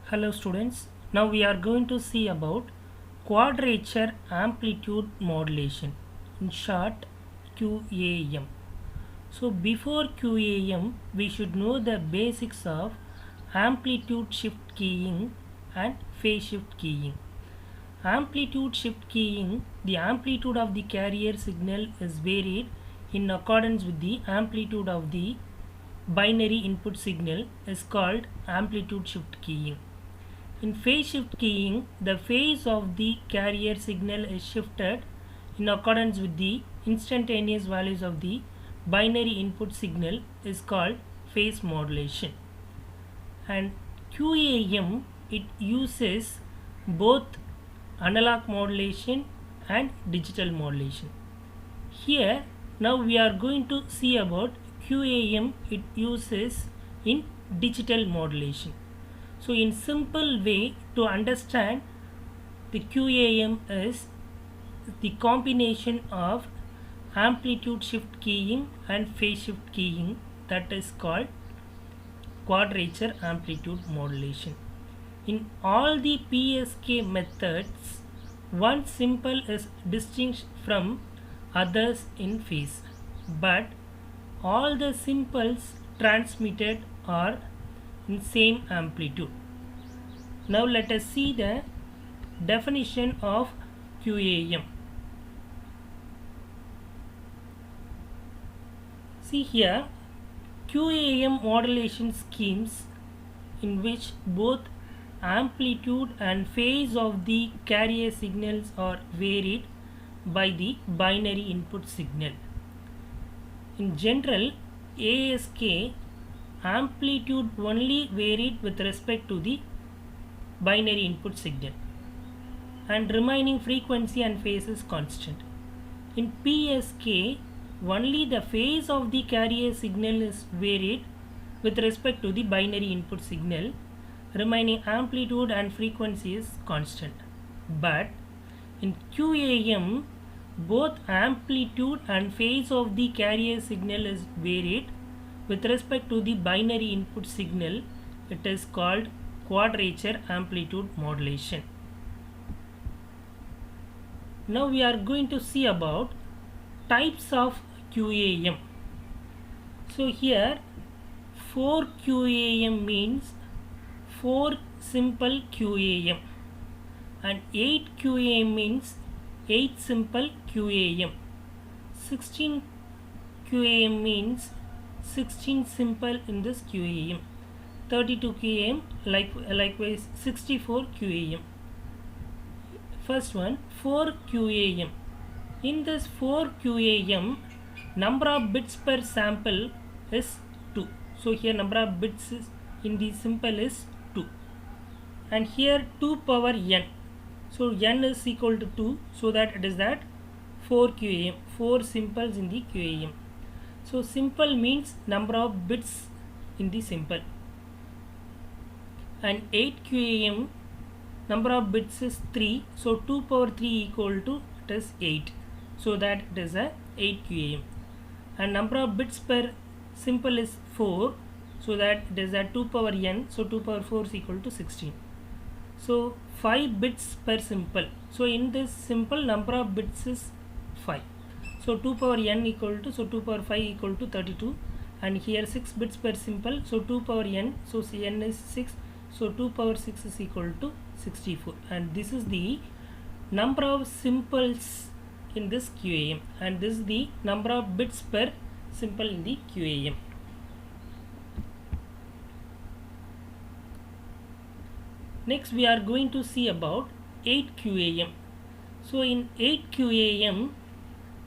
Hello students, now we are going to see about quadrature amplitude modulation, in short QAM. So before QAM we should know the basics of amplitude shift keying and phase shift keying. Amplitude shift keying, the amplitude of the carrier signal is varied in accordance with the amplitude of the binary input signal is called amplitude shift keying. In phase shift keying, the phase of the carrier signal is shifted in accordance with the instantaneous values of the binary input signal is called phase modulation. And QAM, it uses both analog modulation and digital modulation. Here now we are going to see about QAM it uses in digital modulation. So in simple way to understand the QAM is the combination of amplitude shift keying and phase shift keying, that is called quadrature amplitude modulation. In all the PSK methods, one symbol is distinct from others in phase, but all the symbols transmitted are in same amplitude. Now let us see the definition of QAM. See here, QAM modulation schemes in which both amplitude and phase of the carrier signals are varied by the binary input signal. In general, ASK amplitude only varied with respect to the binary input signal and remaining frequency and phase is constant. In PSK, only the phase of the carrier signal is varied with respect to the binary input signal, remaining amplitude and frequency is constant. But in QAM, both amplitude and phase of the carrier signal is varied with respect to the binary input signal. It is called quadrature amplitude modulation. Now we are going to see about types of QAM. So here 4 QAM means 4 simple QAM and 8 QAM means 8 simple QAM. 16 QAM means 16 simple in this QAM. 32 QAM likewise 64 QAM. First one 4 QAM. In this 4 QAM, number of bits per sample is 2. So here number of bits is in the simple is 2. And here 2 power n. So n is equal to 2, so that it is that 4 QAM, 4 simples in the QAM. So simple means number of bits in the simple. And 8 QAM, number of bits is 3, so 2 power 3 equal to it is 8, so that it is a 8 QAM. And number of bits per simple is 4, so that it is a 2 power n, so 2 power 4 is equal to 16. So 5 bits per simple. So in this simple number of bits is 5. So 2 power n equal to, so 2 power 5 equal to 32, and here 6 bits per simple, so 2 power n, so n is 6, so 2 power 6 is equal to 64, and this is the number of simples in this QAM, and this is the number of bits per simple in the QAM. Next we are going to see about 8 QAM. So in 8 QAM,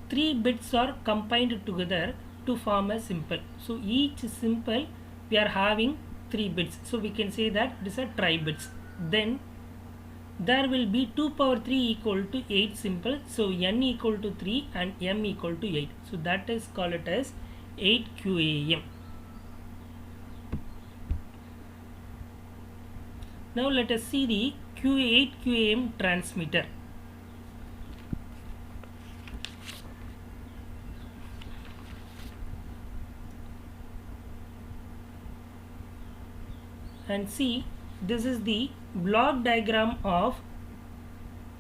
3 bits are combined together to form a simple. So each simple we are having 3 bits. So we can say that it is a tri-bits. Then there will be 2 power 3 equal to 8 simple. So n equal to 3 and m equal to 8. So that is called it as 8 QAM. Now let us see the 8 QAM transmitter. And see this is the block diagram of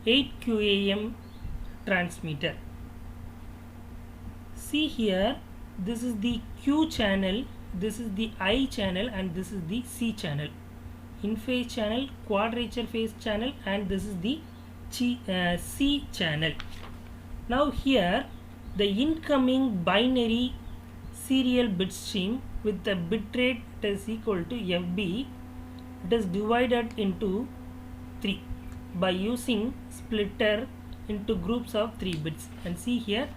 8 QAM transmitter. See here, this is the Q channel, this is the I channel, and this is the C channel. In phase channel, quadrature phase channel, and this is the C channel. Now here the incoming binary serial bit stream with the bit rate is equal to FB, it is divided into 3 by using splitter into groups of 3 bits. And see here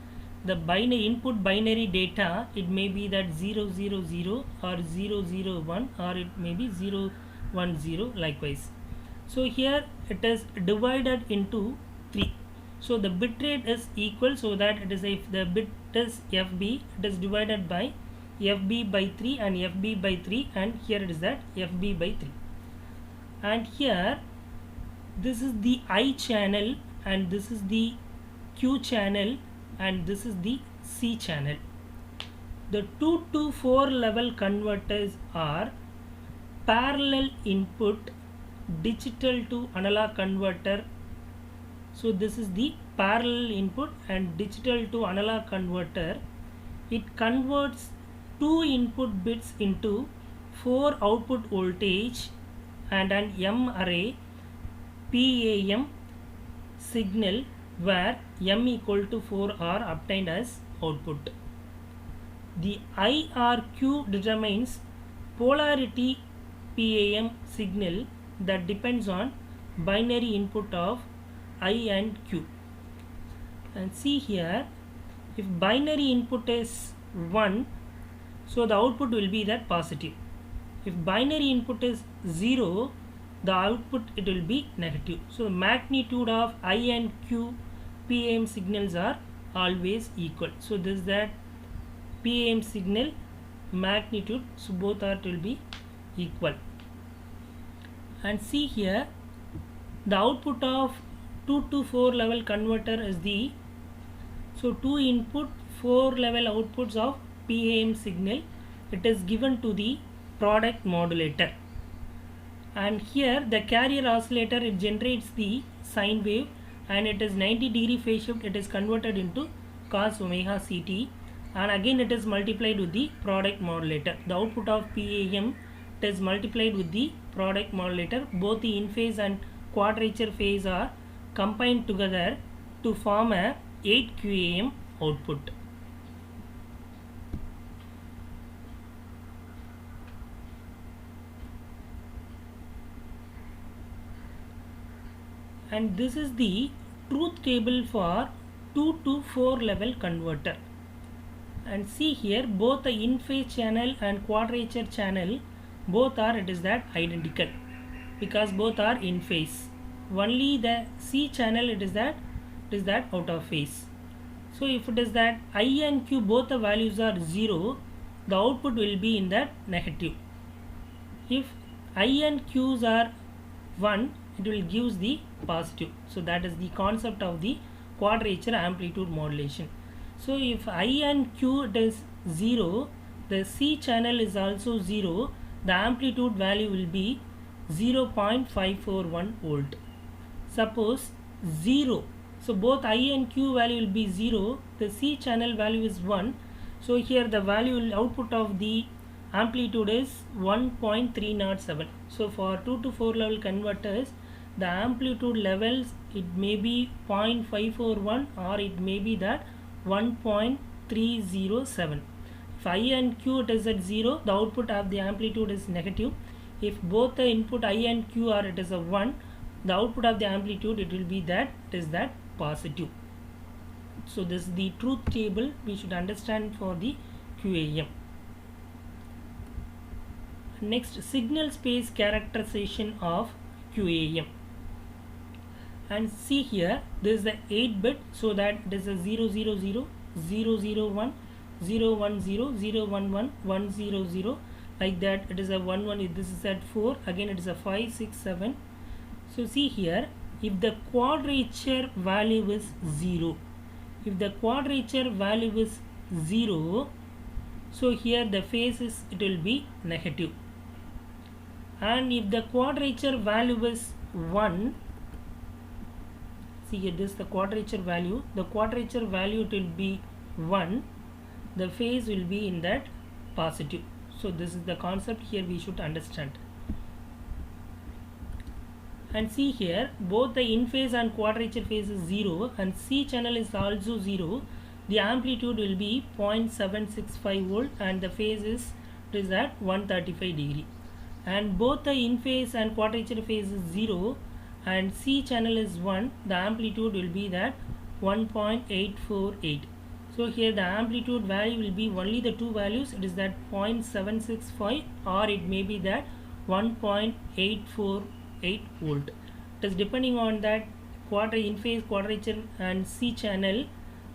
the binary input binary data, it may be that 000 or 001 or it may be 010 likewise. So here it is divided into 3. So the bit rate is equal, so that it is, if the bit is FB, it is divided by FB by 3 and FB by 3, and here it is that FB by 3. And here this is the I channel, and this is the Q channel, and this is the C channel. The 2 to 4 level converters are parallel input digital to analog converter. So this is the parallel input and digital to analog converter. It converts 2 input bits into 4 output voltage and an M array PAM signal where M equal to 4 are obtained as output. The IRQ determines polarity PAM signal that depends on binary input of I and Q. And see here, if binary input is 1, so the output will be that positive. If binary input is 0, the output it will be negative. So the magnitude of I and Q PAM signals are always equal. So this is that PAM signal magnitude, so both are will be equal. And see here, the output of 2 to 4 level converter is the, so 2 input 4 level outputs of PAM signal, it is given to the product modulator. And here the carrier oscillator, it generates the sine wave and it is 90-degree phase shift, it is converted into cos omega CT, and again it is multiplied with the product modulator. The output of PAM, it is multiplied with the product modulator. Both the in phase and quadrature phase are combined together to form a 8 QAM output. And this is the truth table for 2 to 4 level converter. And see here, both the in phase channel and quadrature channel, both are, it is that identical because both are in phase. Only the C channel, it is that out of phase. So if it is that I and Q both the values are 0, the output will be in that negative. If I and Q's are 1, it will gives the positive. So that is the concept of the quadrature amplitude modulation. So if I and Q it is 0, the C channel is also 0, the amplitude value will be 0.541 volt. Suppose 0, so both I and Q value will be 0, the C channel value is 1, so here the value output of the amplitude is 1.307. So for 2 to 4 level converters, the amplitude levels, it may be 0.541 or it may be that 1.307. If I and Q it is at 0, the output of the amplitude is negative. If both the input I and Q are it is a 1, the output of the amplitude it will be that it is that positive. So this is the truth table we should understand for the QAM. Next, signal space characterization of QAM. And see here, this is the 8 bit, so that it is a 000, 001, 010, 011, 100, like that. It is a 11, this is at 4, again it is a 5, 6, 7. So see here, if the quadrature value is 0, if the quadrature value is 0, so here the phase is, it will be negative. and if the quadrature value is 1, see here, this is the quadrature value. The quadrature value, it will be 1. The phase will be in that positive. So this is the concept here we should understand. And see here, both the in phase and quadrature phase is 0 and C channel is also 0. The amplitude will be 0.765 volt and the phase is at 135 degree. And both the in phase and quadrature phase is 0 and C channel is 1. The amplitude will be that 1.848. So here the amplitude value will be only the two values. It is that 0.765 or it may be that 1.848 volt. It is depending on that in phase, quadrature and C channel,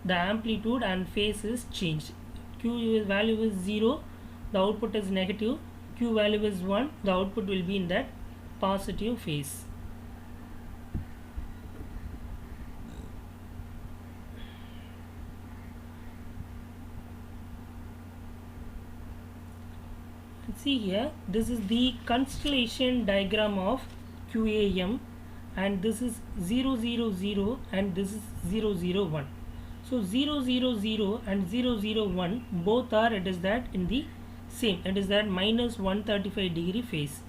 the amplitude and phase is changed. Q value is 0, the output is negative. Q value is 1, the output will be in that positive phase. See here, this is the constellation diagram of QAM and this is 0, 0, 0 and this is 0, 0, 1. So 0, 0, 0 and 0, 0, 1 both are, it is that in the same, it is that minus 135 degree phase,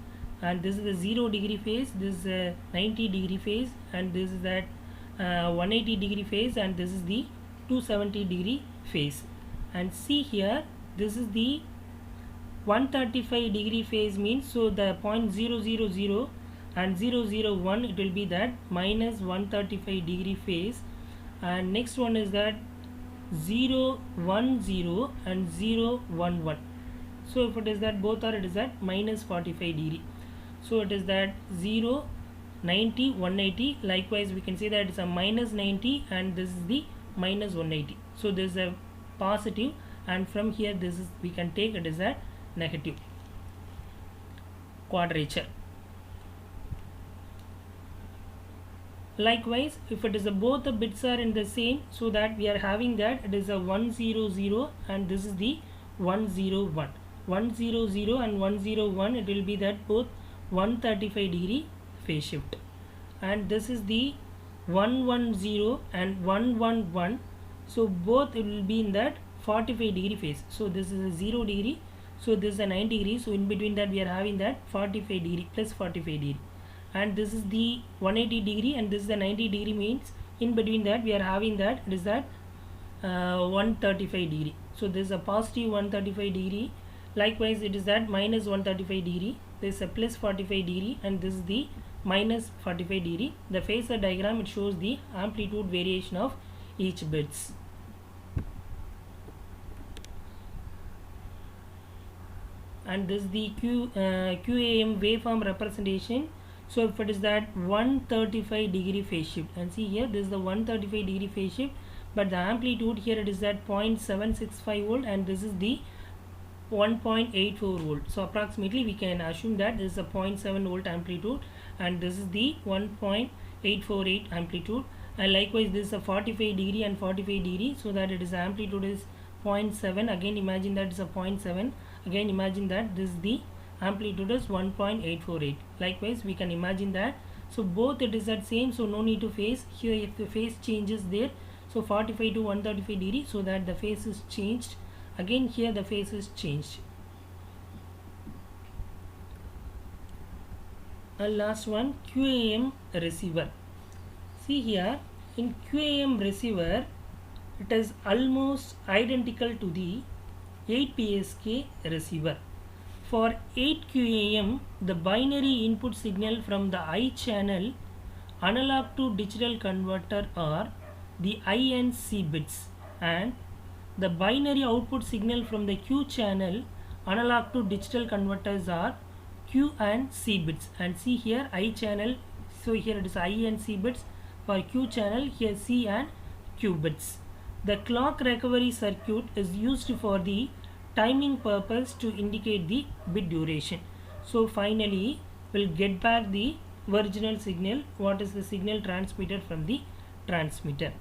and this is the 0 degree phase, this is a 90 degree phase, and this is that 180 degree phase, and this is the 270 degree phase. And see here, this is the 135 degree phase means, so the point 0, 0, 0 and 0, 0, 1, it will be that minus 135 degree phase. And next one is that 0, 1, 0 and 0, 1, 1. So if it is that both are, it is at minus 45 degree. So it is that 0, 90, 180. Likewise we can say that it's a minus 90 and this is the minus 180. So this is a positive, and from here this is, we can take it is a negative quadrature. Likewise, if it is both the bits are in the same, so that we are having that it is a 100 and this is the 101. 100 and 101, it will be that both 135 degree phase shift. And this is the 110 and 111. So both it will be in that 45 degree phase. So this is a 0 degree. So this is a 90 degree. So in between that we are having that 45 degree plus 45 degree. And this is the 180 degree and this is the 90 degree, means in between that we are having that it is that 135 degree. So this is a positive 135 degree. Likewise it is that minus 135 degree. This is a plus 45 degree and this is the minus 45 degree. The phasor diagram, it shows the amplitude variation of each bits. And this is the QAM waveform representation. So if it is that 135 degree phase shift, and see here, this is the 135 degree phase shift, but the amplitude here it is at 0.765 volt and this is the 1.84 volt. So approximately we can assume that this is a 0.7 volt amplitude and this is the 1.848 amplitude. And likewise this is a 45 degree and 45 degree, so that it is amplitude is 0.7. Again imagine that it's a 0.7. Again imagine that this is the amplitude is 1.848. Likewise we can imagine that. So both it is at same, so no need to phase. Here if the phase changes there, so 45 to 135 degree, so that the phase is changed. Again here the phase is changed. And last one, QAM receiver. See here, in QAM receiver it is almost identical to the 8 PSK receiver. For 8 QAM, the binary input signal from the I channel analog to digital converter are the I and C bits, and the binary output signal from the Q channel analog to digital converters are Q and C bits. And see here I channel, so here it is I and C bits. For Q channel, here C and Q bits. The clock recovery circuit is used for the timing purpose to indicate the bit duration. So finally we'll get back the original signal, what is the signal transmitted from the transmitter.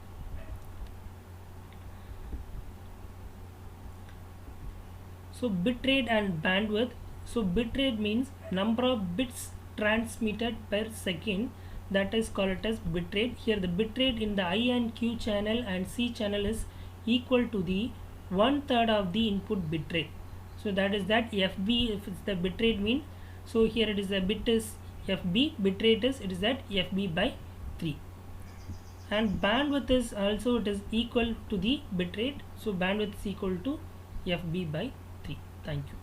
So bitrate and bandwidth. So bitrate means number of bits transmitted per second, that is called as bitrate. Here the bitrate in the I and Q channel and C channel is equal to the 1/3 of the input bitrate. So that is that FB, if it's the bitrate mean, so here it is the bit is FB, bitrate is, it is that FB by 3. And bandwidth is also, it is equal to the bitrate, so bandwidth is equal to FB by 3. Thank you.